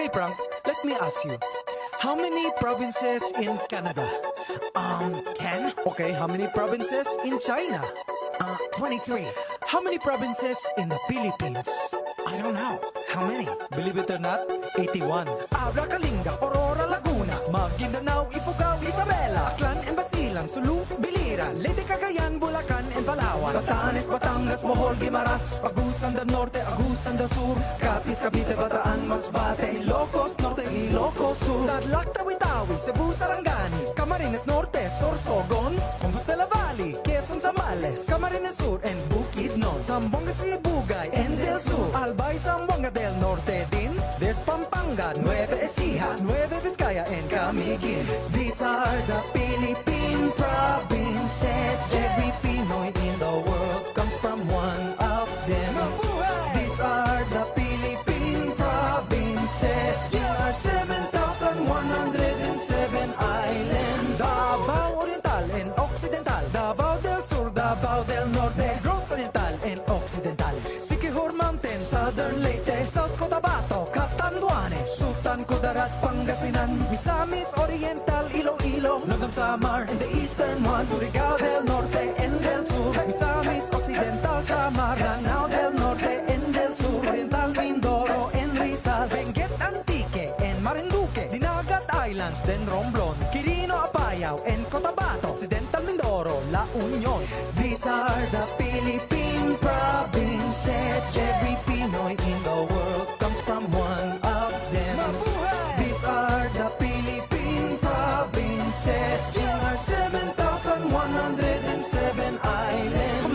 Okay, Frank, let me ask you. How many provinces in Canada? 10? Okay, how many provinces in China? 23. How many provinces in the Philippines? I don't know. How many? Believe it or not, 81. Abra, Kalinga, Aurora, Laguna, Maguindanao, Ifugao, Isabela, Aklan and Basilan, Sulu, Biliran, Leyte, Cagayan, Bulacan and Palawan, Batanes, Batangas, Bohol, Guimaras, Agusan del Norte, Agusan del Sur, Capiz, Cavite, Bataan, Masbate, Ilocos Norte, Ilocos Sur, Tadlac, Tawi-Tawi, Cebu, Sarangani, Camarines Norte, Sorsogon, Compos de la Valley, Quezon, Zambales, Camarines Sur and Bukidnon, Zamboanga, Sibugay and Del Sur, Albay, Zamboanga del Norte din, there's Pampanga, Nueva Ecija, Nueva Vizcaya and Camiguin. These are the Philippine provinces. Every Pinoy in the world comes from one of them. These are the Philippine provinces. There are 7,107 islands. Davao Oriental and Occidental, Davao del Sur, Davao del Norte, Negros Oriental and Occidental, Siquijor Mountain, Southern Leyte, South Cotabato, Catanduanes, Sultan Kudarat, Pangasinan, Misamis Oriental, Iloilo, Lagam Samar, and the eastern one, Surigao del Norte and del Sur, Misamis Occidental, Samar, Lanao del Norte and del Sur, Oriental Mindoro and Rizal, Benguet Antique and Marinduque, Dinagat Islands, then Romblon, Quirino Apayao and Cotabato, Occidental Mindoro, La Union. These are the